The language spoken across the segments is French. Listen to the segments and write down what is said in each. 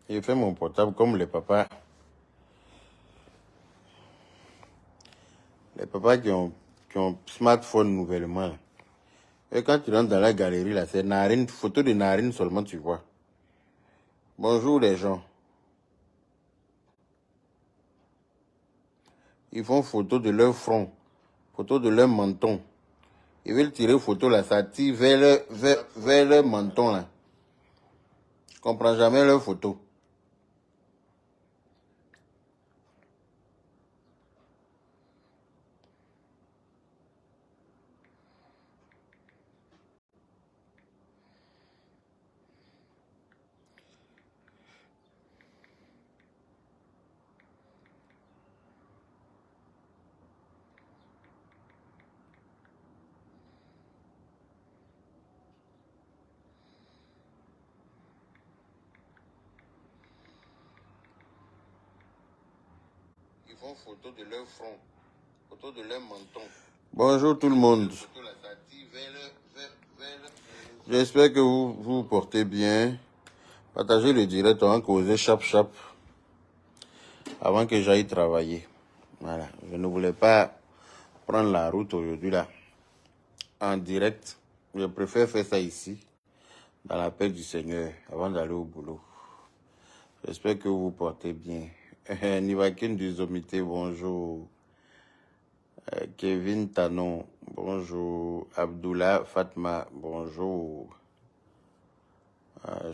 J'ai fait mon portable comme les papas. Les papas qui ont smartphone nouvellement. Là. Et quand tu rentres dans la galerie, là, c'est narine, photo de narine seulement, tu vois. Bonjour les gens. Ils font photo de leur front, photo de leur menton. Ils veulent tirer photo là, ça tire vers leur menton là. Je comprends jamais leur photo. Ils font photo de leur front, photo de leur menton. Bonjour tout le monde. J'espère que vous vous portez bien. Partagez le direct, on va causer chap avant que j'aille travailler. Voilà, je ne voulais pas prendre la route aujourd'hui là, en direct. Je préfère faire ça ici, dans la paix du Seigneur, avant d'aller au boulot. J'espère que vous vous portez bien. Nivakin du Zomité, bonjour. Kevin Tanon, bonjour. Abdullah Fatma, bonjour.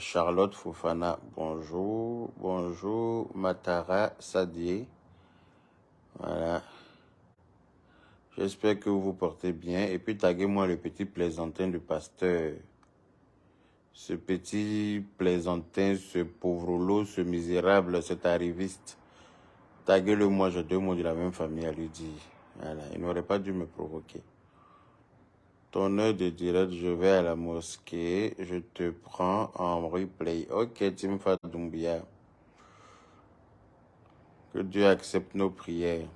Charlotte Fofana, bonjour. Bonjour. Matara Sadier. Voilà. J'espère que vous vous portez bien. Et puis taguez-moi le petit plaisantin du pasteur. Ce petit plaisantin, ce pauvrolo, ce misérable, cet arriviste. Taguez-le moi, j'ai deux mots de la même famille à lui dire. Voilà, il n'aurait pas dû me provoquer. Ton heure de direct, je vais à la mosquée, je te prends en replay. Ok, Timfa Doumbia. Que Dieu accepte nos prières.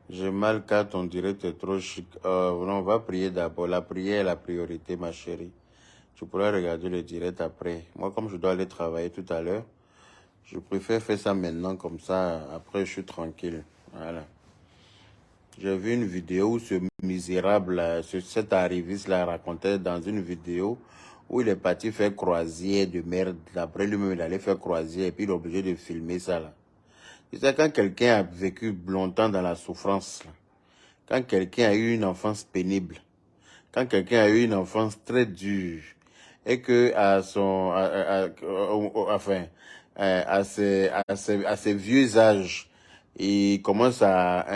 J'ai mal car ton direct est trop chic. Non, on va prier d'abord. La prière est la priorité, ma chérie. Tu pourras regarder le direct après. Moi, comme je dois aller travailler tout à l'heure, je préfère faire ça maintenant, comme ça, après je suis tranquille. Voilà. J'ai vu une vidéo où ce misérable, cet arriviste-là racontait dans une vidéo où il est parti faire croisière de merde. Après lui-même, il allait faire croisière et puis il est obligé de filmer ça là. Tu sais, quand quelqu'un a vécu longtemps dans la souffrance, là, quand quelqu'un a eu une enfance pénible, quand quelqu'un a eu une enfance très dure, et que à ses vieux âges, il commence à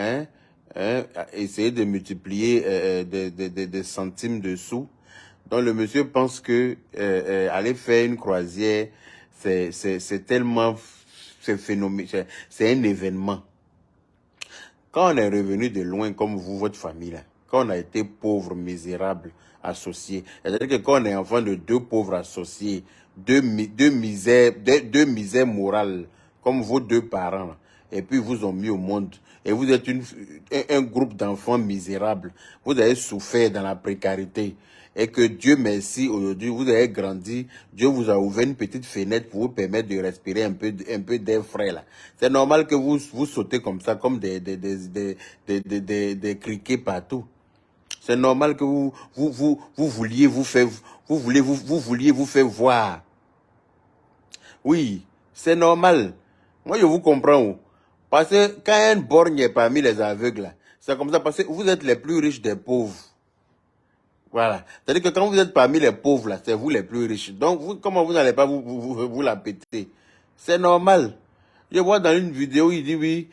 essayer de multiplier des centimes de sous. Donc le monsieur pense que aller faire une croisière, c'est tellement, c'est phénomène, c'est un événement. Quand on est revenu de loin comme vous, votre famille, là, quand on a été pauvre, misérable, associé, c'est-à-dire que quand on est enfant de deux pauvres associés, deux misères morales, comme vos deux parents, là, et puis vous ont mis au monde, et vous êtes un groupe d'enfants misérables, vous avez souffert dans la précarité, et que Dieu merci, aujourd'hui, vous avez grandi, Dieu vous a ouvert une petite fenêtre pour vous permettre de respirer un peu d'air frais, là. C'est normal que vous sautez comme ça, comme des criquets partout. C'est normal que vous vouliez vous faire, vous vouliez vous faire voir. Oui, c'est normal. Moi, je vous comprends. Parce que quand un borgne est parmi les aveugles, là, c'est comme ça, parce que vous êtes les plus riches des pauvres. Voilà. C'est-à-dire que quand vous êtes parmi les pauvres, là, c'est vous les plus riches. Donc, vous, comment vous n'allez pas vous la péter? C'est normal. Je vois dans une vidéo, il dit oui,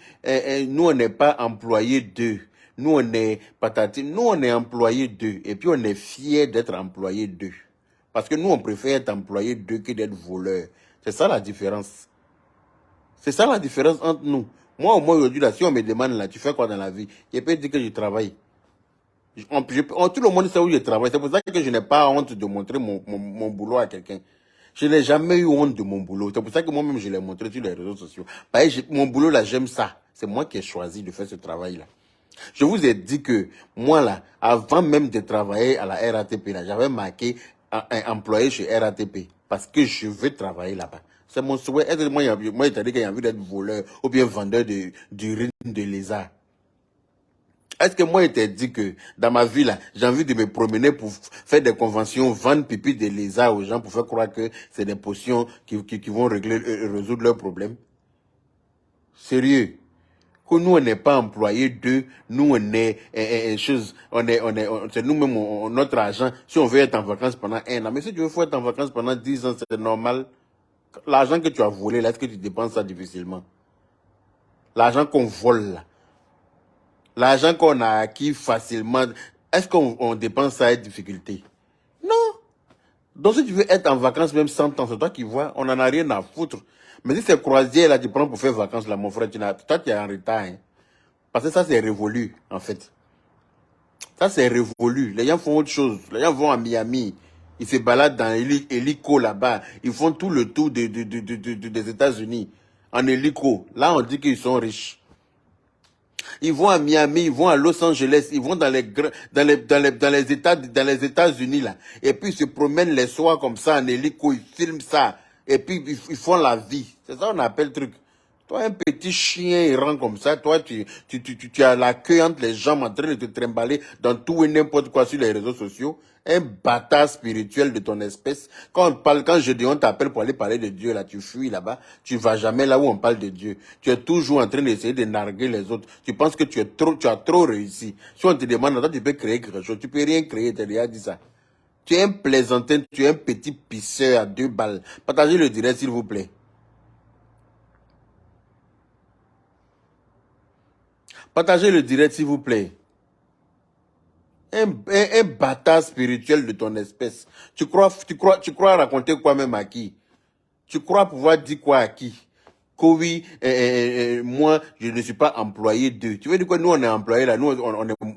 nous on n'est pas employés d'eux. Nous on est patati, nous on est employés d'eux. Et puis on est fiers d'être employés d'eux. Parce que nous on préfère être employés d'eux que d'être voleurs. C'est ça la différence. C'est ça la différence entre nous. Moi au moins aujourd'hui, là, si on me demande là, tu fais quoi dans la vie? Je peux dire que je travaille. Tout le monde sait où je travaille. C'est pour ça que je n'ai pas honte de montrer mon boulot à quelqu'un. Je n'ai jamais eu honte de mon boulot. C'est pour ça que moi-même, je l'ai montré sur les réseaux sociaux. Mon boulot, là, j'aime ça. C'est moi qui ai choisi de faire ce travail-là. Je vous ai dit que moi, là, avant même de travailler à la RATP, là, j'avais marqué un employé chez RATP. parce que je veux travailler là-bas. C'est mon souhait. Est-ce que moi, il t'a dit qu'il y a envie d'être voleur ou bien vendeur d'urine de lézard? Est-ce que moi, il t'a dit que dans ma vie, là, j'ai envie de me promener pour faire des conventions, vendre pipi de lézard aux gens pour faire croire que c'est des potions qui vont résoudre leurs problèmes? Sérieux. Que nous, on n'est pas employés d'eux, nous, on est, c'est nous-mêmes, notre argent. Si on veut être en vacances pendant 1 an, mais si tu veux être en vacances pendant 10 ans, c'est normal. L'argent que tu as volé, là, est-ce que tu dépenses ça difficilement? L'argent qu'on vole, là. L'argent qu'on a acquis facilement, est-ce qu'on dépense ça avec difficulté? Non. Donc, si tu veux être en vacances, même 100 ans, c'est toi qui vois, on n'en a rien à foutre. Mais si c'est croisière, là, tu prends pour faire vacances, là, mon frère, toi, tu es en retard, hein. Parce que ça, c'est révolu, en fait. Ça, c'est révolu. Les gens font autre chose. Les gens vont à Miami. Ils se baladent dans hélico là-bas. Ils font tout le tour des États-Unis en hélico. Là, on dit qu'ils sont riches. Ils vont à Miami, ils vont à Los Angeles, ils vont dans les États-Unis là. Et puis ils se promènent les soirs comme ça en hélico, ils filment ça. Et puis ils font la vie. C'est ça qu'on appelle le truc. Toi, un petit chien errant comme ça, toi, tu as la queue entre les jambes en train de te trimballer dans tout et n'importe quoi sur les réseaux sociaux. Un bâtard spirituel de ton espèce. Quand on t'appelle pour aller parler de Dieu, là, tu fuis là-bas. Tu vas jamais là où on parle de Dieu. Tu es toujours en train d'essayer de narguer les autres. Tu penses que tu as trop réussi. Si on te demande, attends, tu peux créer quelque chose. Tu peux rien créer, tu as déjà dit ça. Tu es un plaisantin, tu es un petit pisseur à 2 balles. Partagez le direct, s'il vous plaît. Partagez le direct, s'il vous plaît. Un bâtard spirituel de ton espèce. Tu crois raconter quoi même à qui? Tu crois pouvoir dire quoi à qui? Que oui, moi, je ne suis pas employé d'eux. Tu veux dire quoi? Nous, on est employés là. Nous,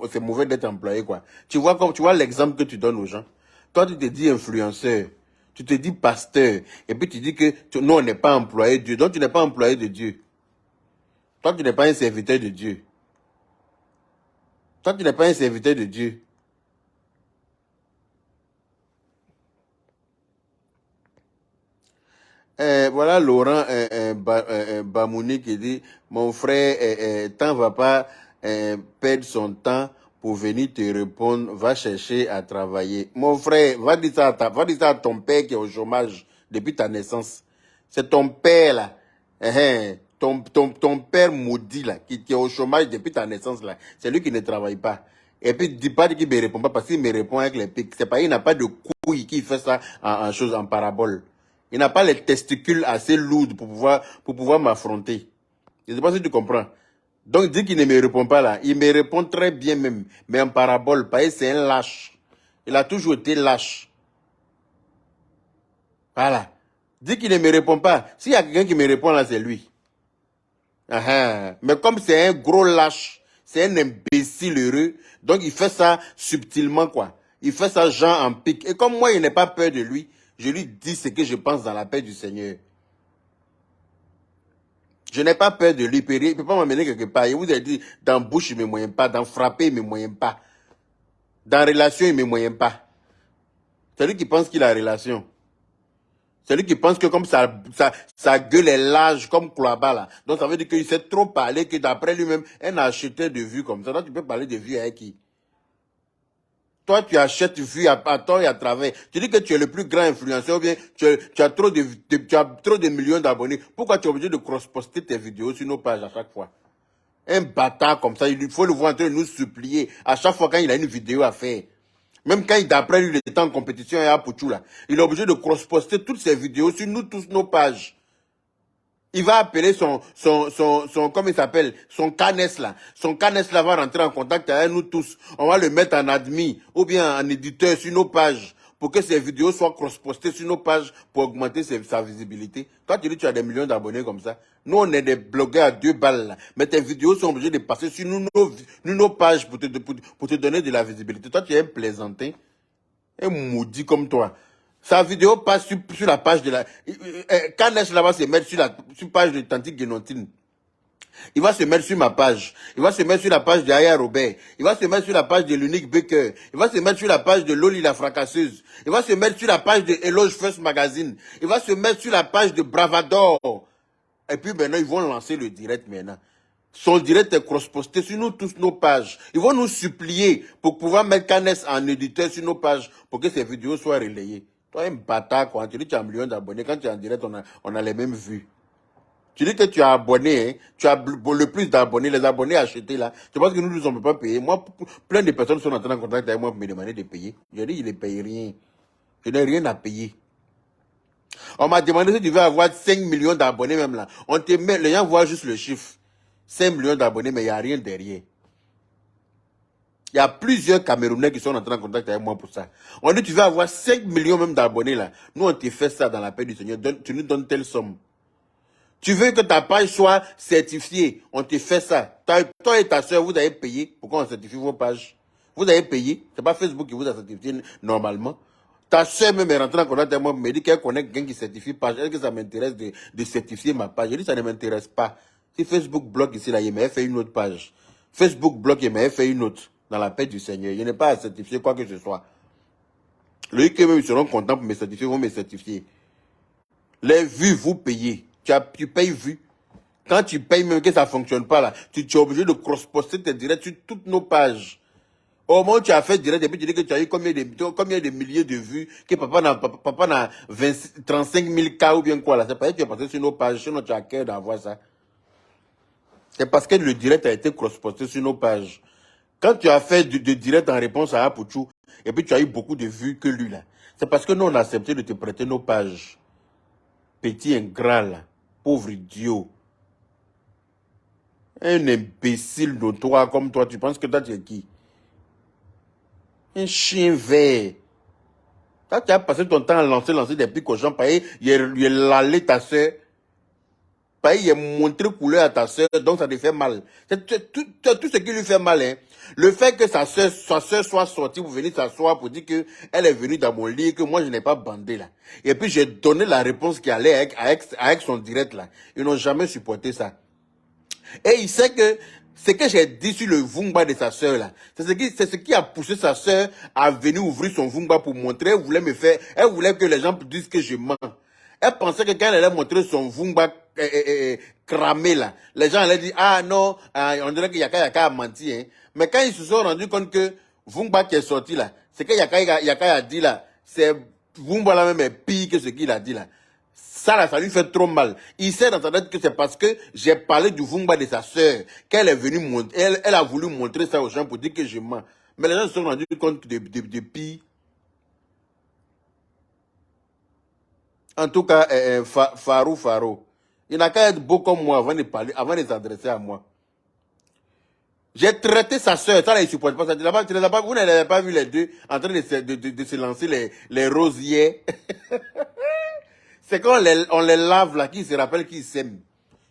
c'est mauvais d'être employé, quoi. Tu vois l'exemple que tu donnes aux gens. Toi, tu te dis influenceur. Tu te dis pasteur. Et puis tu dis que nous, on n'est pas employé de Dieu. Donc, tu n'es pas employé de Dieu. Toi, tu n'es pas un serviteur de Dieu. Toi, tu n'es pas un serviteur de Dieu. Voilà Laurent Bamouni qui dit, mon frère, tant va pas perdre son temps pour venir te répondre, va chercher à travailler. Mon frère, va dire ça à ton père qui est au chômage depuis ta naissance. C'est ton père là. Ton père maudit là, qui est au chômage depuis ta naissance là. C'est lui qui ne travaille pas. Et puis, dis pas qu'il me répond pas parce qu'il me répond avec les pics. C'est pas, il n'a pas de couilles qui fait ça en parabole. Il n'a pas les testicules assez lourds pour pouvoir m'affronter. Je ne sais pas si tu comprends. Donc, dis qu'il ne me répond pas là. Il me répond très bien même. Mais en parabole, parce que c'est un lâche. Il a toujours été lâche. Voilà. Dis qu'il ne me répond pas. S'il y a quelqu'un qui me répond là, c'est lui. Mais comme c'est un gros lâche, c'est un imbécile heureux, donc il fait ça subtilement, quoi. Il fait ça genre en pique. Et comme moi, il n'ai pas peur de lui, je lui dis ce que je pense dans la paix du Seigneur. Je n'ai pas peur de lui. Il ne peut pas m'amener quelque part. Il vous a dit, dans bouche, il ne me moyen pas. Dans frapper, il ne me moyen pas. Dans relation, il ne me moyen pas. C'est lui qui pense qu'il a relation. C'est lui qui pense que comme sa gueule est large comme Kouaba là. Donc ça veut dire qu'il sait trop parler que d'après lui-même, un acheteur de vues comme ça. Donc tu peux parler de vues avec qui? Toi, tu achètes vues à tort et à travers. Tu dis que tu es le plus grand influenceur ou bien tu as trop de millions d'abonnés. Pourquoi tu es obligé de cross-poster tes vidéos sur nos pages à chaque fois? Un bâtard comme ça, il faut le voir en train de nous supplier à chaque fois quand il a une vidéo à faire. Même quand d'après lui, il est en compétition et à Pouchou là, il est obligé de cross-poster toutes ses vidéos sur nous tous nos pages. Il va appeler comment il s'appelle, son canes là. Son canes là va rentrer en contact avec nous tous. On va le mettre en admin ou bien en éditeur sur nos pages pour que ses vidéos soient cross-postées sur nos pages pour augmenter sa visibilité. Toi, tu dis que tu as des millions d'abonnés comme ça. Nous, on est des blogueurs à 2 balles là. Mais tes vidéos sont obligées de passer sur nos pages pour te donner de la visibilité. Toi, tu es un plaisantin, un maudit comme toi. Sa vidéo passe sur la page de la... Quand est-ce là va se mettre sur la page de Tanti Guénontine? Il va se mettre sur ma page. Il va se mettre sur la page de Aya Robert. Il va se mettre sur la page de l'Unique Baker. Il va se mettre sur la page de Loli la fracasseuse. Il va se mettre sur la page de Eloge First Magazine. Il va se mettre sur la page de Bravador. Et puis maintenant, ils vont lancer le direct maintenant. Son direct est cross-posté sur nous tous nos pages. Ils vont nous supplier pour pouvoir mettre Canès en éditeur sur nos pages pour que ces vidéos soient relayées. Toi, un bâtard, quand tu dis que tu as 1 million d'abonnés, quand tu es en direct, on a les mêmes vues. Tu dis que tu as abonné, hein, tu as le plus d'abonnés, les abonnés achetés là. Tu penses que nous on ne peut pas payer. Moi, plein de personnes sont entrées en contact avec moi pour me demander de payer. J'ai dit, je ne paye rien. Je n'ai rien à payer. On m'a demandé si tu veux avoir 5 millions d'abonnés même là. On te met, les gens voient juste le chiffre. 5 millions d'abonnés, mais il n'y a rien derrière. Il y a plusieurs Camerounais qui sont entrés en contact avec moi pour ça. On dit, tu veux avoir 5 millions même d'abonnés là. Nous, on te fait ça dans la paix du Seigneur. Tu nous donnes telle somme. Tu veux que ta page soit certifiée, on te fait ça. Toi et ta soeur, vous avez payé. Pourquoi on certifie vos pages? Vous avez payé. C'est pas Facebook qui vous a certifié normalement. Ta soeur même est rentrée en contact avec moi, me dit qu'elle connaît quelqu'un qui certifie page. Est-ce que ça m'intéresse de certifier ma page? Je dis ça ne m'intéresse pas. Si Facebook bloque ici, là, il m'a fait une autre page. Facebook bloque, il m'a fait une autre. Dans la paix du Seigneur. Je n'ai pas à certifier quoi que ce soit. Le que même ils seront contents pour me certifier, vont me certifier. Les vues, vous payez. Tu payes vues. Quand tu payes même que ça ne fonctionne pas là, tu es obligé de cross-poster tes directs sur toutes nos pages. Au moment où tu as fait direct, et puis tu dis que tu as eu combien de milliers de vues, que papa n'a 35 000 cas ou bien quoi là. C'est parce que tu es passé sur nos pages, sinon tu as cœur d'avoir ça. C'est parce que le direct a été cross-posté sur nos pages. Quand tu as fait de direct en réponse à Apouchou, et puis tu as eu beaucoup de vues que lui là, c'est parce que nous on a accepté de te prêter nos pages. Petit ingrat là, pauvre idiot. Un imbécile de toi comme toi, tu penses que toi tu es qui? Un chien vert. Toi tu as passé ton temps à lancer des pics aux gens, pareil, il a lalé ta soeur. Pareil, il a montré couleur à ta soeur, donc ça te fait mal. C'est tout ce qui lui fait mal, hein. Le fait que sa soeur soit sortie pour venir s'asseoir pour dire qu'elle est venue dans mon lit, que moi je n'ai pas bandé là. Et puis j'ai donné la réponse qui allait avec son direct là. Ils n'ont jamais supporté ça. Et il sait que ce que j'ai dit sur le Vumba de sa soeur là, c'est ce qui a poussé sa soeur à venir ouvrir son Vumba pour montrer, elle voulait que les gens disent que je mens. Elle pensait que quand elle allait montrer son Vumba cramé là, les gens allaient dire, ah non, on dirait que Yaka a menti. Hein. Mais quand ils se sont rendus compte que Vumba qui est sorti là, ce que Yaka a dit là, c'est Vumba là même est pire que ce qu'il a dit là. Ça, là, ça lui fait trop mal. Il sait dans sa tête que c'est parce que j'ai parlé du Vumba de sa sœur qu'elle est venue montrer, elle a voulu montrer ça aux gens pour dire que je mens. Mais les gens se sont rendus compte de pire. En tout cas, Faro, il n'a qu'à être beau comme moi avant de parler, avant de s'adresser à moi. J'ai traité sa sœur, ça là, il ne supporte pas ça. Vous n'avez pas vu les deux en train de se lancer les rosiers. C'est quand on les lave là, qu'ils se rappellent qu'ils s'aiment.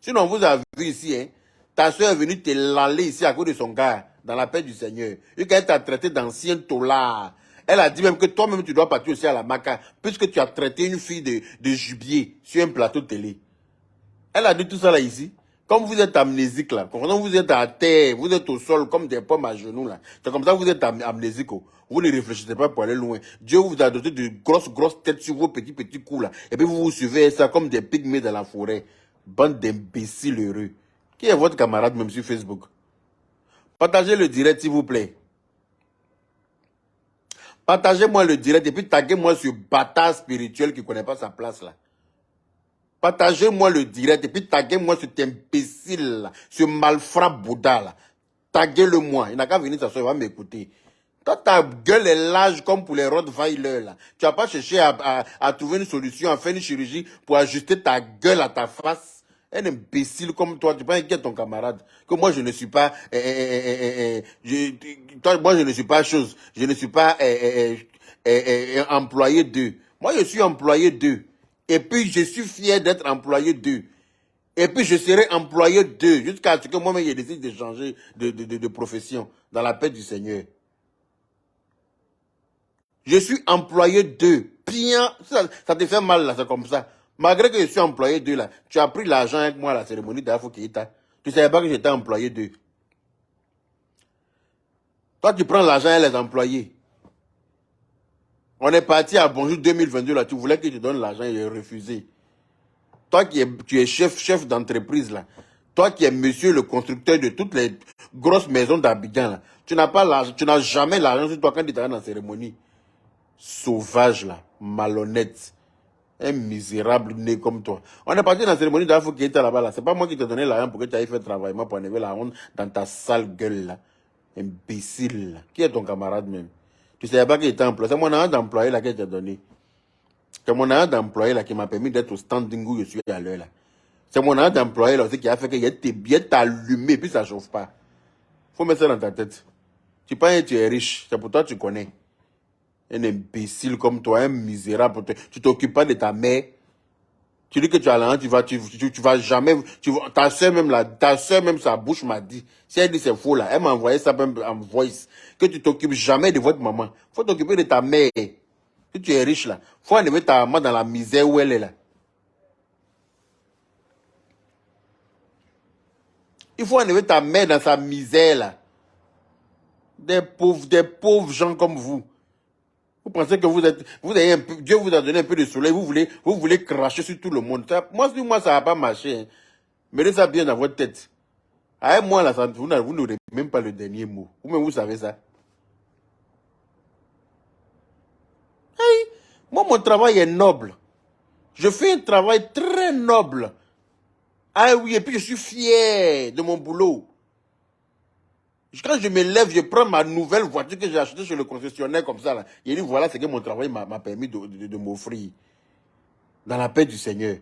Sinon, on vous a vu ici, hein, ta soeur est venue te laler ici à cause de son gars, dans la paix du Seigneur. Et qu'elle t'a traité d'ancien tolard. Elle a dit même que toi-même tu dois partir aussi à la maca, puisque tu as traité une fille de gibier sur un plateau de télé. Elle a dit tout ça là ici. Comme vous êtes amnésique là, quand vous êtes à terre, vous êtes au sol comme des pommes à genoux là. C'est comme ça que vous êtes amnésique. Oh. Vous ne réfléchissez pas pour aller loin. Dieu vous a doté de grosses têtes sur vos petits coups là. Et puis vous vous suivez ça comme des pygmées dans la forêt. Bande d'imbéciles heureux. Qui est votre camarade même sur Facebook? Partagez le direct s'il vous plaît. Partagez-moi le direct et puis taguez-moi ce bâtard spirituel qui ne connaît pas sa place là. Partagez-moi le direct et puis taguez-moi cet imbécile là, ce malfrat Bouddha là. Taguez-le-moi. Il n'a qu'à venir s'asseoir, il va m'écouter. Toi, ta gueule est large comme pour les Rottweiler là. Tu n'as pas cherché à trouver une solution, à faire une chirurgie pour ajuster ta gueule à ta face. Un imbécile comme toi, tu penses qui est ton camarade? Que moi je ne suis pas, moi je ne suis pas chose, je ne suis pas employé d'eux. Moi je suis employé d'eux. Et puis, je suis fier d'être employé d'eux. Et puis, je serai employé d'eux jusqu'à ce que moi-même, je décide de changer de profession dans la paix du Seigneur. Je suis employé d'eux. Bien, ça te fait mal, là, c'est comme ça. Malgré que je suis employé d'eux, là, tu as pris l'argent avec moi à la cérémonie d'Afo Keïta. Tu ne savais pas que j'étais employé d'eux. Toi, tu prends l'argent et les employés. On est parti à Bonjour 2022, là. Tu voulais que je te donne l'argent et j'ai refusé. Toi tu es chef d'entreprise, là. Toi qui es monsieur le constructeur de toutes les grosses maisons d'Abidjan, là. Tu n'as pas l'argent, tu n'as jamais l'argent sur toi quand tu travailles dans la cérémonie. Sauvage, là. Malhonnête. Un misérable né comme toi. On est parti dans la cérémonie d'Afrique qui était là-bas, là. C'est pas moi qui t'ai donné l'argent pour que tu ailles faire travail, moi, pour enlever la honte dans ta sale gueule, là. Imbécile, là. Qui est ton camarade, même? Tu savais pas qu'il était employé. C'est mon argent d'employé, là, que je t'ai donné. C'est mon argent d'employé, là, qui m'a permis d'être au standing où je suis à l'heure, là. C'est mon argent d'employé, là, aussi, qui a fait qu'il était bien allumé, puis ça chauffe pas. Faut mettre ça dans ta tête. Tu penses que tu es riche, c'est pour toi que tu connais. Un imbécile comme toi, un misérable. Tu t'occupes pas de ta mère. Tu dis que tu as l'argent, tu vas jamais, ta soeur même, sa bouche m'a dit. Si elle dit c'est faux là, elle m'a envoyé ça même en voice. Que tu t'occupes jamais de votre maman. Faut t'occuper de ta mère. Si tu es riche là, faut enlever ta maman dans la misère où elle est là. Il faut enlever ta mère dans sa misère là. Des pauvres gens comme vous. Vous pensez que vous avez Dieu vous a donné un peu de soleil, vous voulez cracher sur tout le monde. Moi, ça va pas marcher. Hein. Mettez ça bien dans votre tête. Avec moi, là, vous n'aurez même pas le dernier mot. Vous-même, vous savez ça. Hey, moi, mon travail est noble. Je fais un travail très noble. Ah oui, et puis je suis fier de mon boulot. Quand je me lève, je prends ma nouvelle voiture que j'ai achetée chez le concessionnaire comme ça. Là. Il dit, voilà ce que mon travail m'a permis de m'offrir. Dans la paix du Seigneur.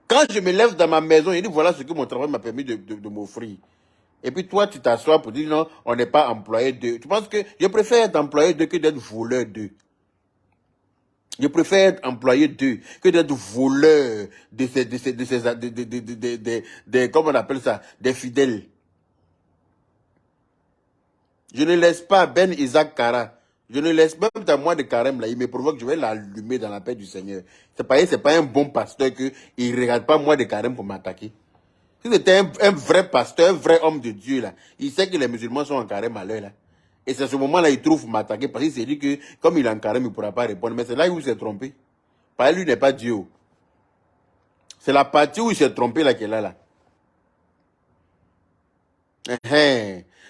Quand je me lève dans ma maison, il dit, voilà ce que mon travail m'a permis de m'offrir. Et puis toi, tu t'assois pour dire, non, on n'est pas employé d'eux. Tu penses que je préfère être employé d'eux que d'être voleur d'eux. Je préfère être employé d'eux que d'être voleur comment on appelle ça, des fidèles. Je ne laisse pas Ben Isaac Kara. Je ne laisse même ta moi de carême là. Il me provoque, je vais l'allumer dans la paix du Seigneur. C'est pas un bon pasteur que il regarde pas moi de carême pour m'attaquer. Si c'était un vrai pasteur, un vrai homme de Dieu là, il sait que les musulmans sont en carême à l'heure là. Et c'est à ce moment-là il trouve m'attaquer parce qu'il s'est dit que comme il est en carême, il ne pourra pas répondre. Mais c'est là où il s'est trompé. Parce que lui n'est pas Dieu. C'est la partie où il s'est trompé là qu'elle est là.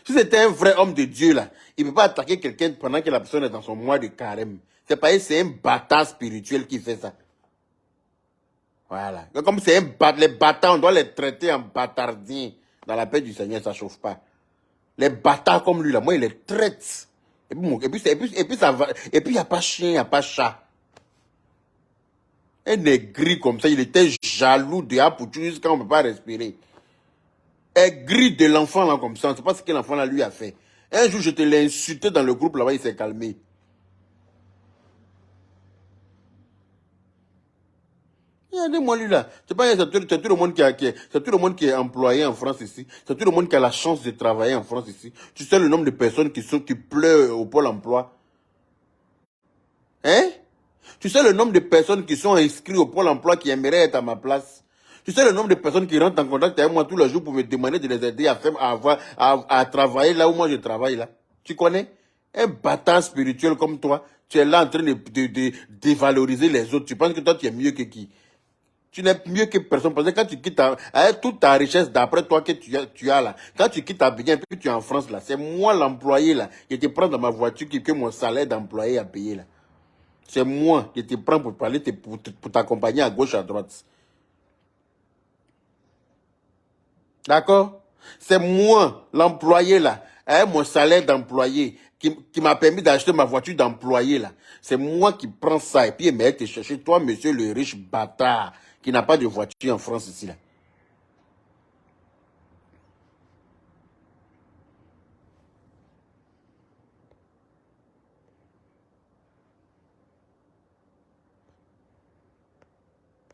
Si c'était un vrai homme de Dieu, là, il ne peut pas attaquer quelqu'un pendant que la personne est dans son mois de carême. C'est pas c'est un bâtard spirituel qui fait ça. Voilà. Comme c'est les bâtards, on doit les traiter en bâtardiens. Dans la paix du Seigneur, ça ne chauffe pas. Les bâtards comme lui, là, moi, il les traite. Et puis, ça va. Et puis, il n'y a pas chien, il n'y a pas chat. Un aigri comme ça, il était jaloux de Apoutou jusqu'à on ne peut pas respirer. Aigri de l'enfant là comme ça, on ne sait pas ce que l'enfant là lui a fait. Un jour, je te l'ai insulté dans le groupe là-bas, il s'est calmé. Regardez-moi lui là. C'est pas c'est tout le monde c'est tout le monde qui est employé en France ici. C'est tout le monde qui a la chance de travailler en France ici. Tu sais le nombre de personnes qui pleurent au Pôle emploi. Hein? Tu sais le nombre de personnes qui sont inscrites au Pôle emploi qui aimeraient être à ma place. Tu sais le nombre de personnes qui rentrent en contact avec moi tous les jours pour me demander de les aider à travailler là où moi je travaille là. Tu connais? Un bâtard spirituel comme toi, tu es là en train de dévaloriser les autres. Tu penses que toi tu es mieux que qui? Tu n'es mieux que personne. Parce que quand tu quittes avec toute ta richesse d'après toi que tu as là, quand tu quittes Abidjan et puis tu es en France là, c'est moi l'employé là, qui te prends dans ma voiture que mon salaire d'employé a payé là. C'est moi qui te prends pour parler, pour t'accompagner à gauche, à droite. D'accord? C'est moi, l'employé là, avec mon salaire d'employé, qui m'a permis d'acheter ma voiture d'employé là. C'est moi qui prends ça et puis il m'a été chercher, toi, monsieur le riche bâtard, qui n'a pas de voiture en France ici là.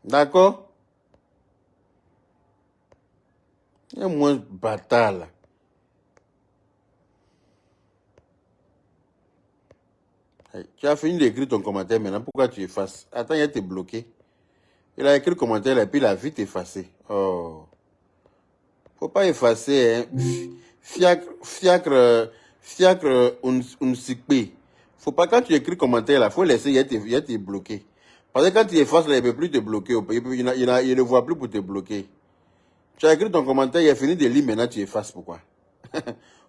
D'accord? Il y a moins bâtard là. Hey, tu as fini d'écrire ton commentaire maintenant, pourquoi tu effaces? Attends, il a été bloqué. Il a écrit le commentaire là, et puis il a vite effacé. Oh. Faut pas effacer, hein. Fiacre, un sikpe. Faut pas, quand tu écris commentaire là, faut laisser, il te bloqué. Parce que quand tu effaces là, il ne peut plus te bloquer. Il ne voit plus pour te bloquer. Tu as écrit ton commentaire, il a fini de lire, maintenant tu effaces, pourquoi?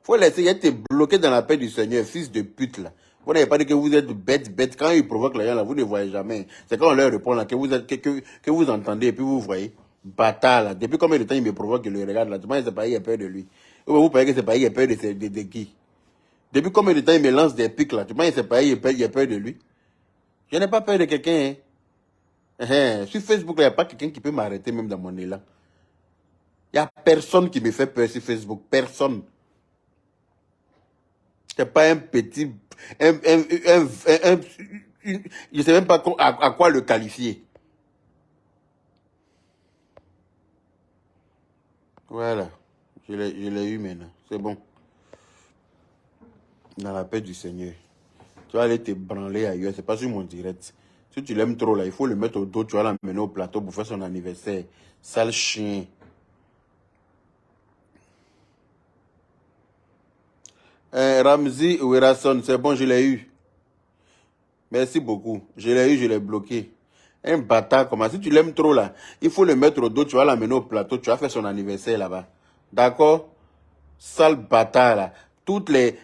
Faut laisser, il te bloqué dans la paix du Seigneur, fils de pute là. Vous n'avez pas dit que vous êtes bête. Quand ils provoquent les gens là, vous ne voyez jamais. C'est quand on leur répond là, que vous entendez et puis vous voyez. Bâtard là. Depuis combien de temps il me provoque, il le regarde là. Tu penses que c'est pas il a peur de lui. Ou vous pensez que c'est pas il a peur de qui? Depuis combien de temps il me lance des pics là. Tu penses que c'est pas il a peur de lui. Je n'ai pas peur de quelqu'un. Hein. Sur Facebook là, il n'y a pas quelqu'un qui peut m'arrêter même dans mon élan. Il n'y a personne qui me fait peur sur Facebook. Personne. C'est pas un petit... je ne sais même pas à quoi le qualifier. Voilà. Je l'ai eu maintenant. C'est bon. Dans la paix du Seigneur. Tu vas aller te branler ailleurs. C'est pas sur mon direct. Si tu l'aimes trop là, il faut le mettre au dos. Tu vas l'emmener au plateau pour faire son anniversaire. Sale chien. Ramzi Ouerason, c'est bon, je l'ai eu. Merci beaucoup. Je l'ai eu, je l'ai bloqué. Un bâtard comme ça. Si tu l'aimes trop là, il faut le mettre au dos, tu vas l'amener au plateau, tu vas faire son anniversaire là-bas. D'accord? Sale bâtard là. Toutes les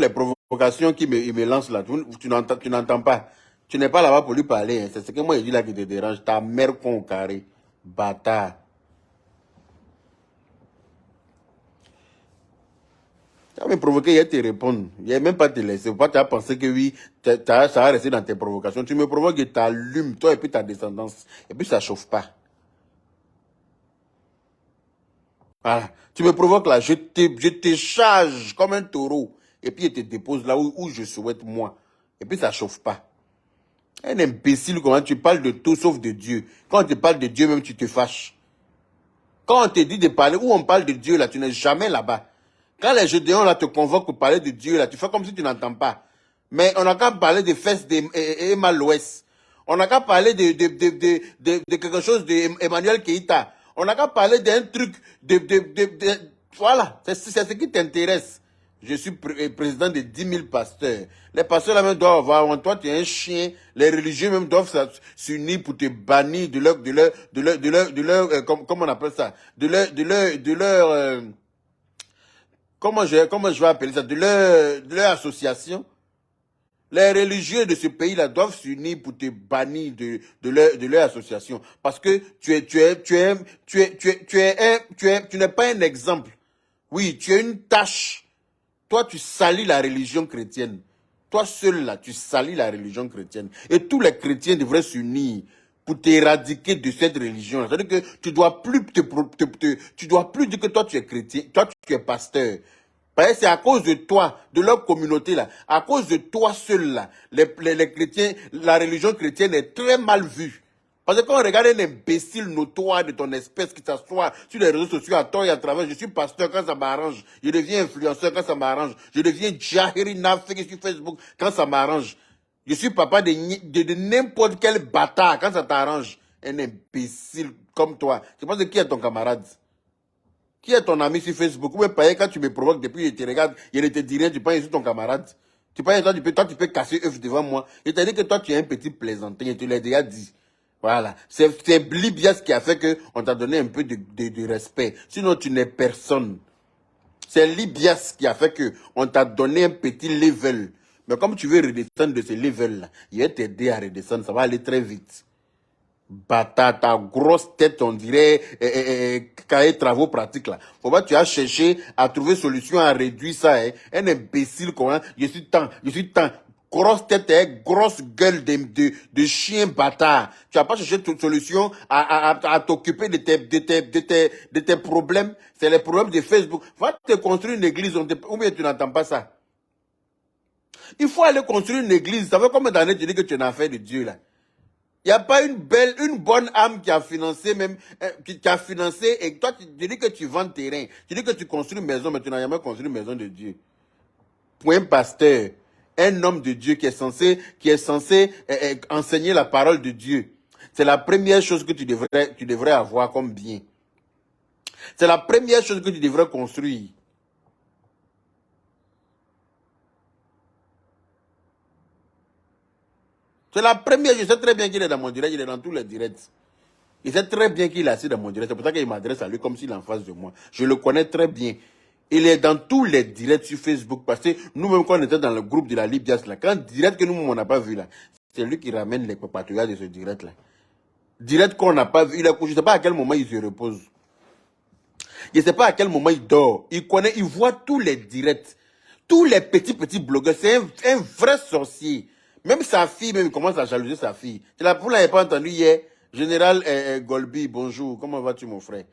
provocations qu'il me lance là, tu n'entends pas. Tu n'es pas là-bas pour lui parler. Hein. C'est ce que moi je dis là qui te dérange. Ta mère con au carré. Bâtard. Tu vas me provoquer, il va te répondre. Il va même pas te laisser. Pourquoi tu as pensé que oui, ça va rester dans tes provocations. Tu me provoques et t'allumes, toi et puis ta descendance. Et puis ça chauffe pas. Voilà. Tu me provoques là, je te charge comme un taureau. Et puis je te dépose là où je souhaite moi. Et puis ça chauffe pas. Un imbécile, comment tu parles de tout sauf de Dieu. Quand on te parle de Dieu même, tu te fâches. Quand on te dit de parler, où on parle de Dieu là, tu n'es jamais là-bas. Quand les Gédéons là te convoquent pour parler de Dieu là, tu fais comme si tu n'entends pas. Mais on n'a qu'à parler des fesses d'Emma l'Ouest. On n'a qu'à parler de quelque chose d'Emmanuel Keïta. On n'a qu'à parler d'un truc voilà, c'est ce qui t'intéresse. Je suis président de 10 000 pasteurs. Les pasteurs là même doivent avoir, toi tu es un chien, les religieux même doivent s'unir pour te bannir de leur comment on appelle ça, de leur comment je vais appeler ça, de leur association. Les religieux de ce pays-là doivent s'unir pour te bannir de leur association. Parce que tu n'es pas un exemple. Oui, tu es une tâche. Toi, tu salis la religion chrétienne. Toi seul là, tu salis la religion chrétienne. Et tous les chrétiens devraient s'unir pour t'éradiquer de cette religion. C'est-à-dire que tu dois plus tu dois plus dire que toi tu es chrétien, toi tu es pasteur. Parce que c'est à cause de toi, de leur communauté là, à cause de toi seul là, les chrétiens, la religion chrétienne est très mal vue. Parce que quand on regarde un imbécile notoire de ton espèce qui s'assoit sur les réseaux sociaux à tort et à travers, je suis pasteur quand ça m'arrange, je deviens influenceur quand ça m'arrange, je deviens Jahiri Nafek sur Facebook quand ça m'arrange, je suis papa de n'importe quel bâtard quand ça t'arrange. Un imbécile comme toi. Tu penses qui est ton camarade? Qui est ton ami sur Facebook? Ou même quand tu me provoques depuis, je te regarde, je ne te dis rien, tu penses que je suis ton camarade? Tu penses que toi tu peux casser œuf devant moi? Je t'ai dit que toi tu es un petit plaisantin, je te l'ai déjà dit. Voilà. C'est Libias qui a fait qu'on t'a donné un peu de respect. Sinon, tu n'es personne. C'est Libias qui a fait qu'on t'a donné un petit level. Mais comme tu veux redescendre de ce level-là, il va t'aider à redescendre. Ça va aller très vite. Bâtard, ta grosse tête, on dirait, cahier travaux pratiques là. Faut pas, tu as cherché à trouver solution à réduire ça, hein. Un imbécile, comment, je suis tant. Grosse tête, hein, grosse gueule de chien bâtard. Tu n'as pas cherché toute solution à t'occuper de tes problèmes. C'est les problèmes de Facebook. Va te construire une église, ou bien tu n'entends pas ça. Il faut aller construire une église. Ça fait combien d'années tu dis que tu es une affaire de Dieu là? Il n'y a pas une bonne âme qui a financé même, qui a financé, et toi tu dis que tu vends terrain. Tu dis que tu construis une maison, mais tu n'as jamais construit une maison de Dieu. Pour un pasteur, un homme de Dieu qui est censé enseigner la parole de Dieu. C'est la première chose que tu devrais avoir comme bien. C'est la première chose que tu devrais construire. C'est la première, je sais très bien qu'il est dans mon direct, il est dans tous les directs. Il sait très bien qu'il est assis dans mon direct. C'est pour ça qu'il m'adresse à lui comme s'il est en face de moi. Je le connais très bien. Il est dans tous les directs sur Facebook. Parce que nous-mêmes, quand on était dans le groupe de la Libias, là, quand direct que nous, on n'a pas vu, là, c'est lui qui ramène les compatriotes de ce direct-là. Direct qu'on n'a pas vu, il est couché. Je ne sais pas à quel moment il se repose. Je ne sais pas à quel moment il dort. Il connaît, il voit tous les directs. Tous les petits blogueurs. C'est un vrai sorcier. Même sa fille, même, il commence à jalouser sa fille. Vous l'avez pas entendu hier? Général Golby, bonjour. Comment vas-tu, mon frère?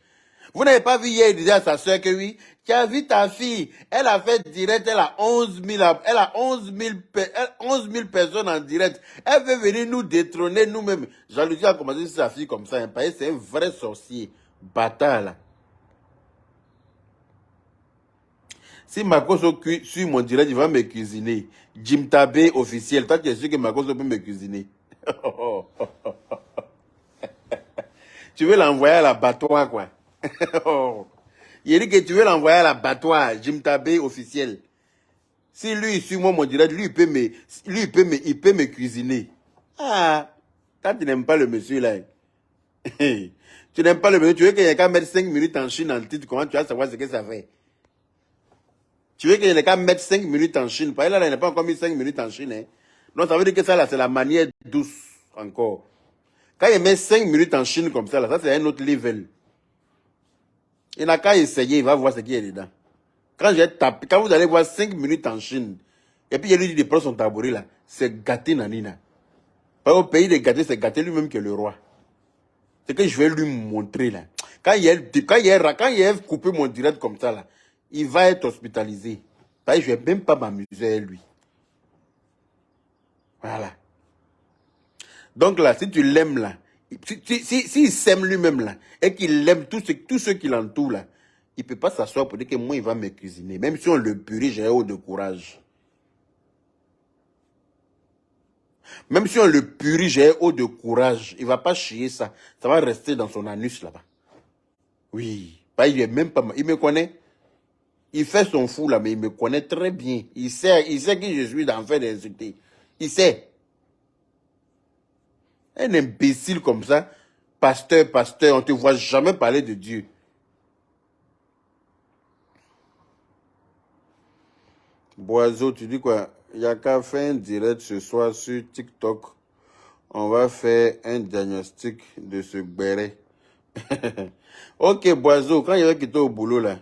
Vous n'avez pas vu hier, il disait à sa soeur que oui, tu as vu ta fille, elle a fait direct, elle a 11 000 personnes en direct. Elle veut venir nous détrôner nous-mêmes. Jalousie a commencé sur sa fille comme ça. Hein, parce que c'est un vrai sorcier. Bâtard, là. Si Marcos suit mon direct, il va me cuisiner. Jim Tabé officiel. Toi, tu es sûr que Marcos peut me cuisiner. Tu veux l'envoyer à l'abattoir, quoi. Il dit que tu veux l'envoyer à l'abattoir. Jim Tabé officiel. Si lui, il suit moi mon direct, lui, il peut me cuisiner. Ah, toi, tu n'aimes pas le monsieur, là. Tu n'aimes pas le monsieur. Tu veux qu'il y ait qu'à mettre 5 minutes en Chine en titre. Comment tu vas savoir ce que ça fait? Tu veux qu'il n'y ait qu'à mettre 5 minutes en Chine. Par là, il n'a pas encore mis 5 minutes en Chine. Hein. Donc, ça veut dire que ça, là, c'est la manière douce, encore. Quand il met 5 minutes en Chine comme ça, là, ça, c'est un autre level. Il n'a qu'à essayer, il va voir ce qu'il y a dedans. Quand vous allez voir 5 minutes en Chine, et puis il lui dit de prendre son tabouret, là, c'est gâté Nanina. Au pays des gâtés, c'est gâté lui-même qui est le roi. C'est que je vais lui montrer, là. Quand il a coupé mon direct comme ça, là, il va être hospitalisé. Je ne vais même pas m'amuser à lui. Voilà. Donc là, si tu l'aimes là, s'il s'aime lui-même là, et qu'il aime tous ceux qui l'entourent là, il ne peut pas s'asseoir pour dire que moi, il va me cuisiner. Même si on le purige, j'ai haut de courage. Même si on le purige, j'ai haut de courage. Il ne va pas chier ça. Ça va rester dans son anus là-bas. Oui. Il est même pas... Il me connaît. Il fait son fou là, mais il me connaît très bien. Il sait qui je suis d'en faire des insultés. Il sait. Un imbécile comme ça, pasteur, on ne te voit jamais parler de Dieu. Boiseau, tu dis quoi? Il n'y a qu'à faire un direct ce soir sur TikTok. On va faire un diagnostic de ce béret. Ok, Boiseau, quand il va quitter au boulot là,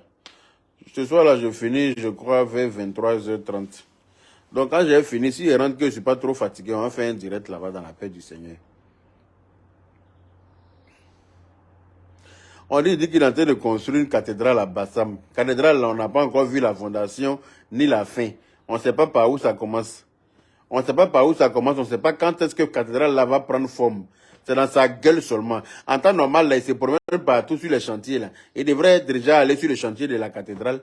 ce soir là, je finis, je crois, vers 23h30. Donc quand j'ai fini, si je rentre que je ne suis pas trop fatigué, on va faire un direct là-bas dans la paix du Seigneur. On dit qu'il est en train de construire une cathédrale à Bassam. Cathédrale, là, on n'a pas encore vu la fondation ni la fin. On ne sait pas par où ça commence. On ne sait pas par où ça commence. On ne sait pas quand est-ce que la cathédrale là va prendre forme. C'est dans sa gueule seulement. En temps normal, là, il se promène partout sur les chantiers. Là. Il devrait être déjà allé sur le chantier de la cathédrale.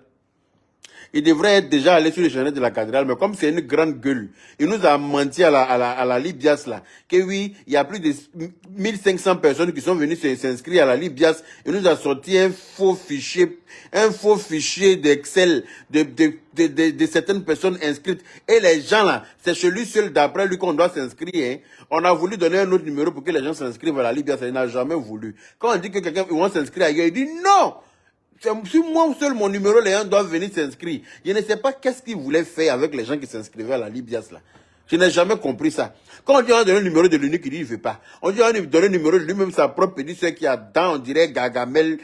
Il devrait être déjà allé sur le chantier de la cathédrale, mais comme c'est une grande gueule, il nous a menti à la Libias là, que oui, il y a plus de 1500 personnes qui sont venues s'inscrire à la Libias. Il nous a sorti un faux fichier d'Excel de certaines personnes inscrites. Et les gens là, c'est chez lui seul d'après lui qu'on doit s'inscrire. Hein. On a voulu donner un autre numéro pour que les gens s'inscrivent à la Libias, il n'a jamais voulu. Quand on dit que quelqu'un va s'inscrire ailleurs, il dit non! Si moi seul, mon numéro, les gens doivent venir s'inscrire. Je ne sais pas qu'est-ce qu'il voulait faire avec les gens qui s'inscrivaient à la Libias là. Je n'ai jamais compris ça. Quand on dit on a donné le numéro de l'unique, il dit il ne veut pas. On dit on a donné le numéro de lui-même, sa propre petite soeur qui a dans, on dirait Gagamel,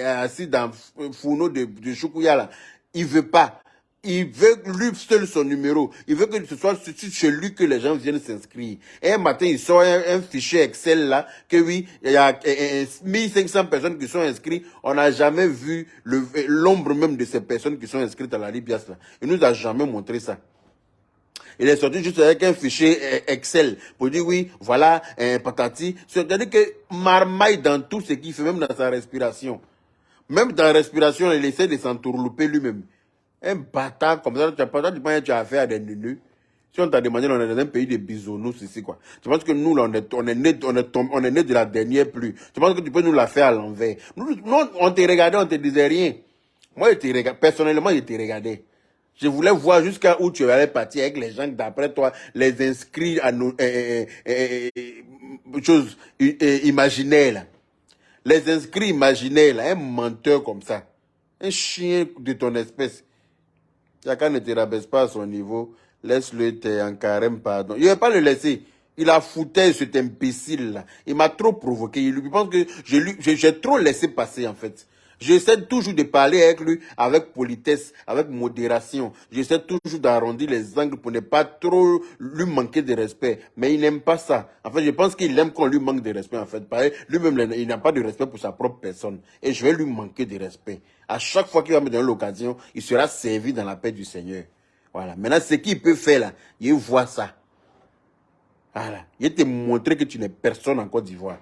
assis dans le fourneau de Choukouya là. Il ne veut pas. Il veut lui seul son numéro. Il veut que ce soit chez lui que les gens viennent s'inscrire. Et un matin, il sort un fichier Excel là, que oui, il y a 1500 personnes qui sont inscrites. On n'a jamais vu l'ombre même de ces personnes qui sont inscrites à la Libias là. Il nous a jamais montré ça. Il est sorti juste avec un fichier Excel pour dire oui, voilà, patati. C'est-à-dire que marmaille dans tout ce qu'il fait, même dans sa respiration. Même dans la respiration, il essaie de s'entourlouper lui-même. Un bâtard comme ça, tu n'as pas affaire à des nunus. Si on t'a demandé, on est dans un pays de bisounours ici, quoi. Tu penses que nous, là, on est né de la dernière pluie. Tu penses que tu peux nous la faire à l'envers. Nous, on te regardait, on te disait rien. Moi, personnellement, je te regardais. Je voulais voir jusqu'à où tu allais partir avec les gens d'après toi, les inscrits à nos choses imaginaires, là. Les inscrits imaginaires, là, un menteur comme ça. Un chien de ton espèce. Chacun ne te rabaisse pas à son niveau. Laisse-le en carême, pardon. Il ne va pas le laisser. Il a foutu cet imbécile-là. Il m'a trop provoqué. Il pense que j'ai trop laissé passer, en fait. J'essaie toujours de parler avec lui avec politesse, avec modération. J'essaie toujours d'arrondir les angles pour ne pas trop lui manquer de respect. Mais il n'aime pas ça. En fait, je pense qu'il aime qu'on lui manque de respect, en fait. Lui-même, il n'a pas de respect pour sa propre personne. Et je vais lui manquer de respect. À chaque fois qu'il va me donner l'occasion, il sera servi dans la paix du Seigneur. Voilà. Maintenant, ce qu'il peut faire là, il voit ça. Voilà. Il te montrer que tu n'es personne en Côte d'Ivoire.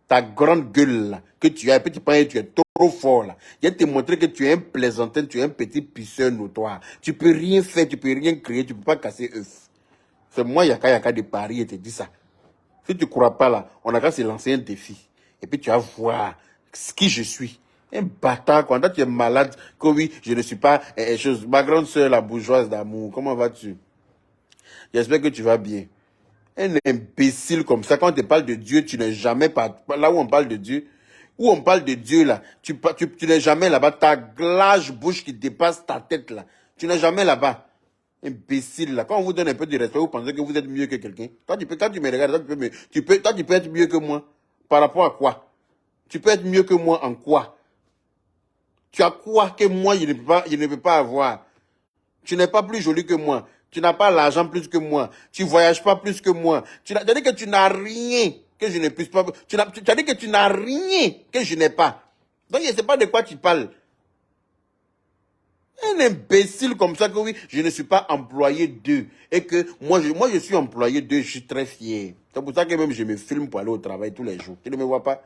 Ta grande gueule là, que tu as, et puis tu penses que tu es trop fort là. Il te montrer que tu es un plaisantin, tu es un petit pisseur notoire. Tu peux rien faire, tu peux rien créer, tu peux pas casser œuf. C'est moi, Yaka de Paris, et te dit ça. Si tu ne crois pas là, on a qu'à se lancer un défi. Et puis tu vas voir qui je suis. Un bâtard, quand tu es malade, que oui, je ne suis pas chose. Ma grande soeur, la bourgeoise d'amour, comment vas-tu? J'espère que tu vas bien. Un imbécile comme ça, quand on te parle de Dieu, tu n'es jamais pas là où on parle de Dieu. Où on parle de Dieu là, tu n'es jamais là-bas. Ta large bouche qui dépasse ta tête là, tu n'es jamais là-bas. Imbécile là. Quand on vous donne un peu de respect, vous pensez que vous êtes mieux que quelqu'un. Quand tu me regardes, tu peux être mieux que moi. Par rapport à quoi? Tu peux être mieux que moi en quoi? Tu as quoi que moi je ne peux pas avoir? Tu n'es pas plus joli que moi. Tu n'as pas l'argent plus que moi. Tu ne voyages pas plus que moi. Tu as dit que tu n'as rien que je ne puisse pas. Tu as dit que tu n'as rien que je n'ai pas. Donc je ne sais pas de quoi tu parles. Un imbécile comme ça que oui, je ne suis pas employé d'eux. Et que moi je suis employé d'eux, je suis très fier. C'est pour ça que même je me filme pour aller au travail tous les jours. Tu ne me vois pas?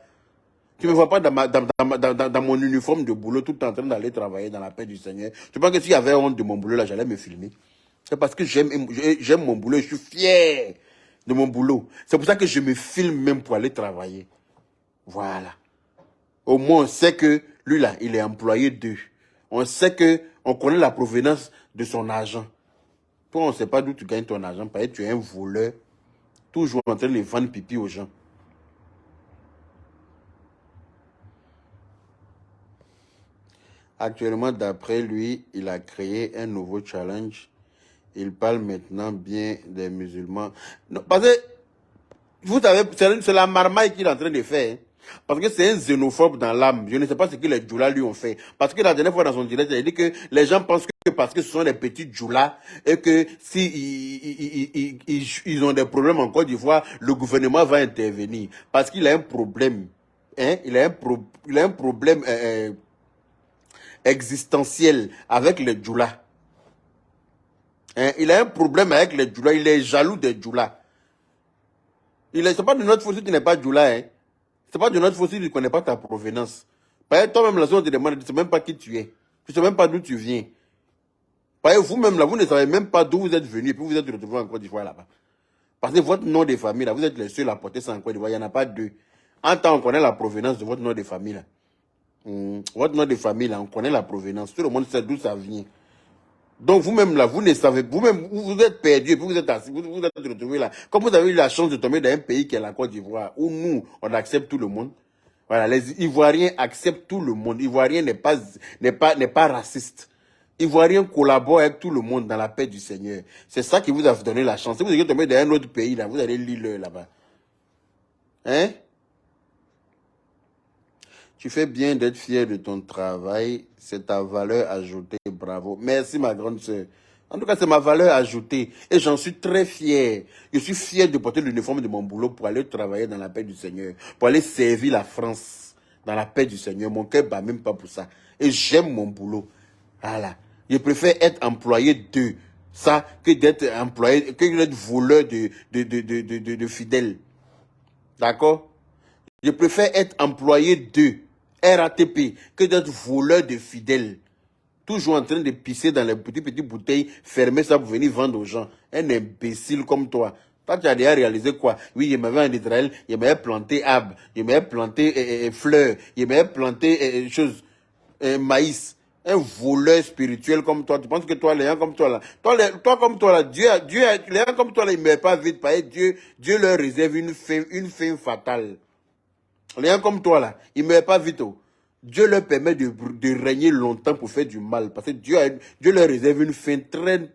Tu ne me vois pas dans mon uniforme de boulot tout en train d'aller travailler dans la paix du Seigneur. Tu penses que s'il y avait honte de mon boulot là, j'allais me filmer? C'est parce que j'aime mon boulot et je suis fier de mon boulot. C'est pour ça que je me filme même pour aller travailler. Voilà. Au moins, on sait que lui là, il est employé d'eux. On sait que on connaît la provenance de son argent. Toi, on ne sait pas d'où tu gagnes ton argent. Parce que tu es un voleur. Toujours en train de vendre pipi aux gens. Actuellement, d'après lui, il a créé un nouveau challenge. Il parle maintenant bien des musulmans. Non, parce que, vous savez, c'est la marmaille qu'il est en train de faire. Hein. Parce que c'est un xénophobe dans l'âme. Je ne sais pas ce que les djoulas lui ont fait. Parce que la dernière fois dans son direct, il a dit que les gens pensent que parce que ce sont des petits djoulas et que si ils ont des problèmes en Côte d'Ivoire, le gouvernement va intervenir. Parce qu'il a un problème. Hein? Il a un problème existentiel avec les djoulas. Hein? Il a un problème avec les djoulas. Il est jaloux des djoulas. C'est pas de notre faute si tu n'es pas djoula. Hein? C'est pas de notre faute si tu ne connais pas ta provenance. Parce que toi-même, là, si on te demande, tu ne sais même pas qui tu es. Tu ne sais même pas d'où tu viens. Parce que vous-même, là, vous ne savez même pas d'où vous êtes venu et puis vous êtes retrouvé en Côte d'Ivoire là-bas. Parce que votre nom de famille, là, vous êtes les seuls à porter ça en Côte d'Ivoire. Il n'y en a pas deux. En temps, on connaît la provenance de votre nom de famille, là. Votre nom de famille, là, on connaît la provenance. Tout le monde sait d'où ça vient. Donc vous-même là, vous ne savez, vous-même, vous êtes perdu, et puis vous êtes assis, vous êtes retrouvé là. Comme vous avez eu la chance de tomber dans un pays qui est la Côte d'Ivoire, où nous, on accepte tout le monde. Voilà, les Ivoiriens acceptent tout le monde. Ivoirien n'est pas raciste. Ivoirien collabore avec tout le monde dans la paix du Seigneur. C'est ça qui vous a donné la chance. Si vous êtes tombé dans un autre pays là, vous allez lire là-bas. Hein? Tu fais bien d'être fier de ton travail. C'est ta valeur ajoutée. Bravo. Merci, ma grande sœur. En tout cas, c'est ma valeur ajoutée. Et j'en suis très fier. Je suis fier de porter l'uniforme de mon boulot pour aller travailler dans la paix du Seigneur. Pour aller servir la France dans la paix du Seigneur. Mon cœur ne bat même pas pour ça. Et j'aime mon boulot. Voilà. Je préfère être employé de ça que d'être employé, que d'être voleur de fidèles. D'accord? Je préfère être employé de RATP que d'être voleur de fidèles. Toujours en train de pisser dans les petites bouteilles, fermer ça pour venir vendre aux gens. Un imbécile comme toi. Toi, tu as déjà réalisé quoi? Oui, je m'avais en Israël, je m'avais planté arbre, je m'avais planté fleurs, je m'avais planté maïs. Un voleur spirituel comme toi. Tu penses que toi, les gens comme toi là, toi comme toi là, les gens comme toi là, ils ne meurent pas vite. Parce que Dieu leur réserve une fin fatale. Les gens comme toi là, ils ne meurent pas vite. Oh. Dieu leur permet de régner longtemps pour faire du mal. Parce que Dieu leur réserve une fin très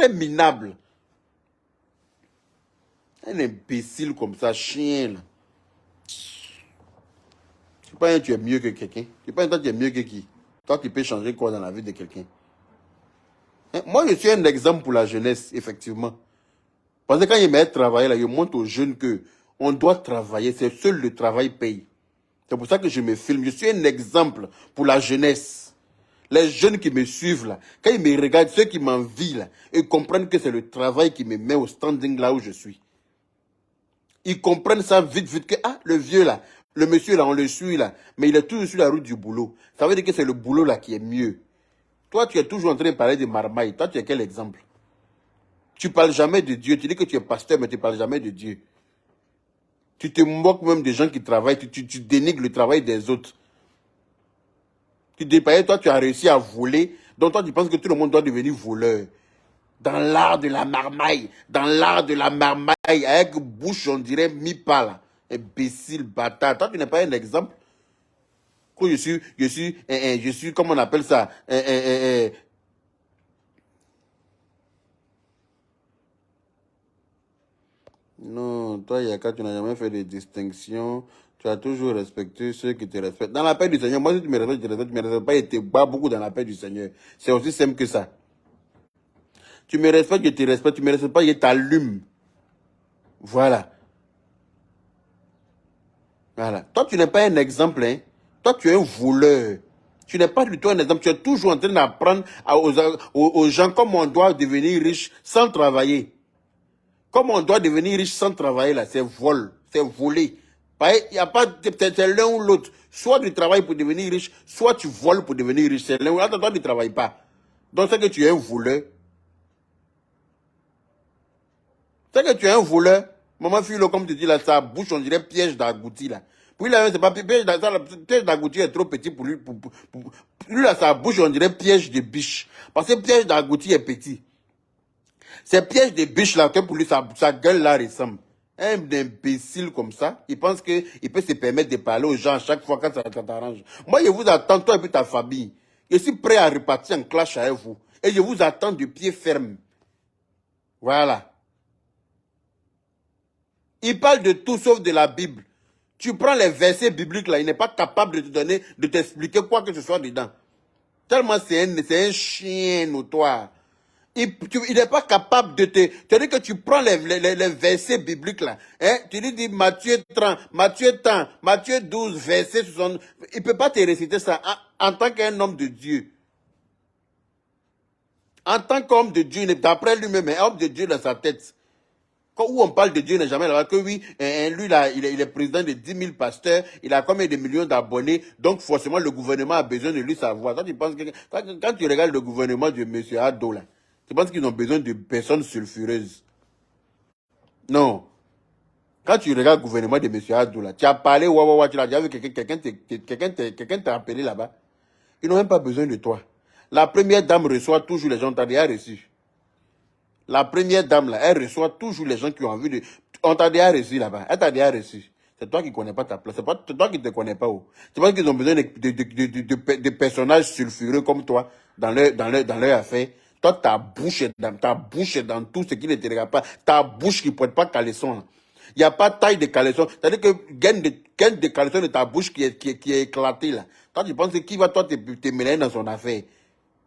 minable. Un imbécile comme ça, chien là. Tu penses que tu es mieux que quelqu'un? Tu penses que toi tu es mieux que qui? Toi tu peux changer quoi dans la vie de quelqu'un? Hein? Moi je suis un exemple pour la jeunesse, effectivement. Parce que quand il m'a travaillé là, je montre aux jeunes que on doit travailler, c'est seul le travail paye. C'est pour ça que je me filme. Je suis un exemple pour la jeunesse. Les jeunes qui me suivent là, quand ils me regardent, ceux qui m'envient là, ils comprennent que c'est le travail qui me met au standing là où je suis. Ils comprennent ça vite que, ah, le vieux là, le monsieur là, on le suit là, mais il est toujours sur la route du boulot. Ça veut dire que c'est le boulot là qui est mieux. Toi, tu es toujours en train de parler de marmaille. Toi, tu es quel exemple? Tu ne parles jamais de Dieu. Tu dis que tu es pasteur, mais tu ne parles jamais de Dieu. Tu te moques même des gens qui travaillent. Tu dénigres le travail des autres. Tu dépailles, toi, tu as réussi à voler. Donc, toi, tu penses que tout le monde doit devenir voleur. Dans l'art de la marmaille. Dans l'art de la marmaille. Avec bouche, on dirait mi-pas là. Imbécile, bâtard. Toi, tu n'es pas un exemple. Quand je suis, comment on appelle ça? Non, toi, Yaka, tu n'as jamais fait de distinction. Tu as toujours respecté ceux qui te respectent. Dans la paix du Seigneur, moi, si tu me respectes, tu me respectes pas, et tu bats beaucoup dans la paix du Seigneur. C'est aussi simple que ça. Tu me respectes, je te respecte. Tu me respectes pas, je t'allume. Voilà. Voilà. Toi, tu n'es pas un exemple, hein. Toi, tu es un voleur. Tu n'es pas du tout un exemple. Tu es toujours en train d'apprendre aux gens comment on doit devenir riche sans travailler. Comment on doit devenir riche sans travailler, là, c'est vol, c'est voler. Il n'y a pas, c'est l'un ou l'autre. Soit tu travailles pour devenir riche, soit tu voles pour devenir riche. C'est l'un ou l'autre, toi, tu ne travailles pas. Donc, c'est que tu es un voleur. C'est que tu es un voleur. Maman fille, comme tu dis là, sa bouche, on dirait piège d'agouti, là. Puis là, c'est pas piège d'agouti est trop petit pour lui. Lui, là, sa bouche, on dirait piège de biche. Parce que piège d'agouti est petit. Ces pièges de biche là, que pour lui, sa gueule là ressemble. Un imbécile comme ça, il pense qu'il peut se permettre de parler aux gens chaque fois quand ça t'arrange. Moi, je vous attends, toi et puis ta famille. Je suis prêt à repartir en clash avec vous. Et je vous attends de pied ferme. Voilà. Il parle de tout sauf de la Bible. Tu prends les versets bibliques là, il n'est pas capable de te donner, de t'expliquer quoi que ce soit dedans. Tellement c'est un chien notoire. Il n'est pas capable de te... Tu dis que tu prends les versets bibliques là. Hein? Tu dis Matthieu 30, Matthieu 12, verset 60. Il ne peut pas te réciter ça en tant qu'un homme de Dieu. En tant qu'homme de Dieu, d'après lui-même, un homme de Dieu dans sa tête. Où on parle de Dieu, n'est jamais là. Que oui, lui là, il est président de 10 000 pasteurs, il a combien de millions d'abonnés, donc forcément le gouvernement a besoin de lui savoir. Toi, tu penses que, quand tu regardes le gouvernement de M. Ado là, tu penses qu'ils ont besoin de personnes sulfureuses? Non. Quand tu regardes le gouvernement de M. Ado là, tu as parlé, tu as déjà vu quelqu'un t'a appelé là-bas. Ils n'ont même pas besoin de toi. La première dame reçoit toujours les gens, t'as déjà reçu. La première dame, là, elle reçoit toujours les gens qui ont envie de... On t'a déjà reçu là-bas. Elle t'a déjà reçu. C'est toi qui ne connais pas ta place. C'est toi qui ne te connais pas où. Tu penses qu'ils ont besoin de personnages sulfureux comme toi dans leur affaire. Toi, ta bouche est dans tout ce qui ne te regarde pas. Ta bouche qui ne porte pas caleçon. Il n'y a pas de taille de caleçon. C'est-à-dire que gaine de caleçon de ta bouche qui est éclatée là. Toi, tu penses que qui va toi te mêler dans son affaire?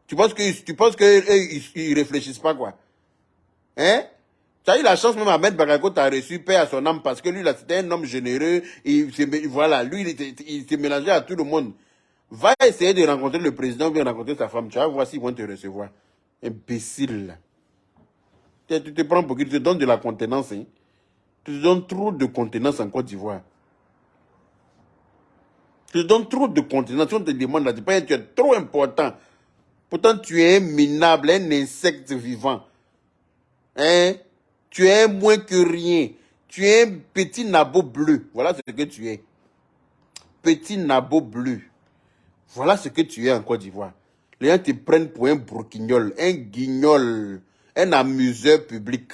Tu penses qu'ils réfléchissent pas quoi? Hein? Tu as eu la chance même Ahmed Bagago t'a reçu paix à son âme parce que lui là c'était un homme généreux. Voilà, lui il s'est mélangé à tout le monde. Va essayer de rencontrer le président ou bien rencontrer sa femme. Tu vas voir s'ils vont te recevoir. Imbécile. Tu te prends pour qui? Tu te donnes de la contenance. Hein? Tu te donnes trop de contenance en Côte d'Ivoire. Tu te donnes trop de contenance. Si on te demande, tu es trop important. Pourtant, tu es un minable, un insecte vivant. Hein? Tu es moins que rien. Tu es un petit nabo bleu. Voilà ce que tu es. Petit nabo bleu. Voilà ce que tu es en Côte d'Ivoire. Les gens te prennent pour un broquignol, un guignol, un amuseur public.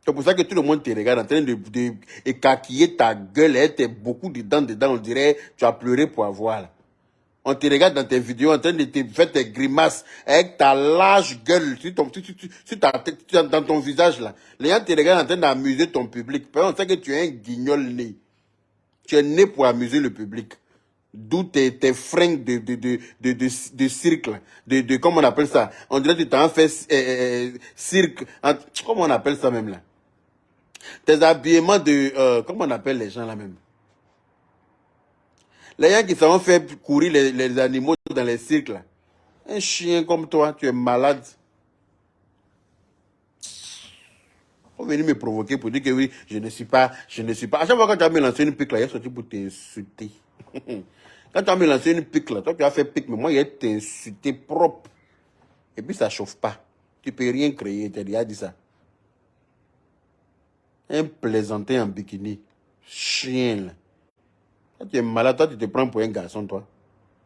C'est pour ça que tout le monde te regarde en train de écarquiller ta gueule. Et t'es beaucoup dedans. On dirait tu as pleuré pour avoir. Là. On te regarde dans tes vidéos en train de te faire tes grimaces avec ta large gueule dans ton visage. Là. Les gens te regardent en train d'amuser ton public. On sait que tu es un guignol né. Tu es né pour amuser le public. D'où tes fringues de cirque, comment on appelle ça? On dirait que tu t'en fait cirque. Comment on appelle ça même là? Tes habillements comment on appelle les gens là même? Les gens qui savent faire courir les animaux dans les cirques là. Un chien comme toi, tu es malade. Faut venir me provoquer pour dire que oui, je ne suis pas. À chaque fois que tu as me lancé une pique là, il est sorti pour t'insulter. Quand tu as me lancé une pique là, toi tu as fait pique, mais moi il est t'insulté propre. Et puis ça chauffe pas. Tu peux rien créer, tu as déjà dit ça. Un plaisantin en bikini. Chien là. Toi, tu es malade, toi tu te prends pour un garçon toi.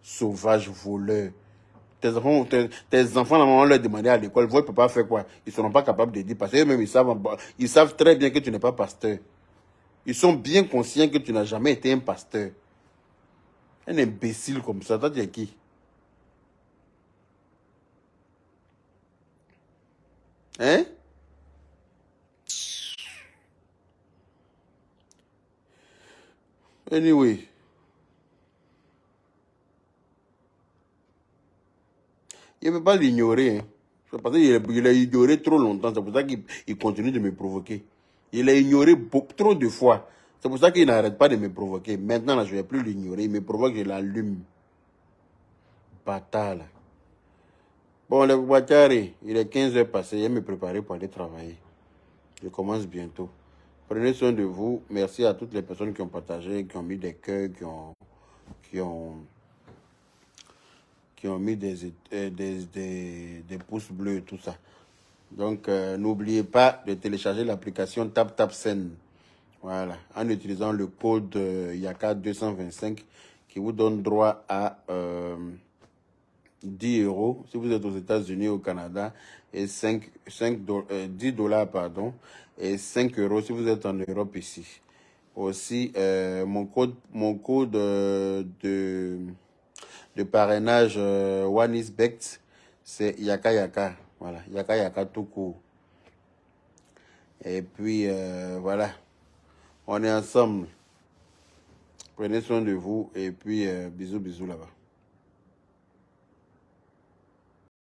Sauvage, voleur. Tes enfants, on leur demandait à l'école, votre papa fait quoi? Ils ne seront pas capables de dire, parce qu'eux-mêmes, ils savent très bien que tu n'es pas pasteur. Ils sont bien conscients que tu n'as jamais été un pasteur. Un imbécile comme ça, toi, tu es qui? Hein? Anyway. Il ne peut pas l'ignorer. Hein. Parce qu'il a ignoré trop longtemps. C'est pour ça qu'il continue de me provoquer. Il a ignoré trop de fois. C'est pour ça qu'il n'arrête pas de me provoquer. Maintenant, là, je ne vais plus l'ignorer. Il me provoque, je l'allume. Bâtard, là. Bon, les Bouachari, il est 15h passé. Je vais me préparer pour aller travailler. Je commence bientôt. Prenez soin de vous. Merci à toutes les personnes qui ont partagé, qui ont mis des cœurs, qui ont mis des pouces bleus et tout ça. Donc, n'oubliez pas de télécharger l'application TapTapSend. Voilà, en utilisant le code Yaka 225 qui vous donne droit à 10 euros si vous êtes aux États-Unis, au Canada, et 10 dollars, pardon, et 5 euros si vous êtes en Europe ici. Aussi, mon code de parrainage OneIsBect, c'est Yaka Yaka. Voilà, Yaka Yaka tout court. Et puis, voilà, on est ensemble. Prenez soin de vous et puis bisous, bisous là-bas.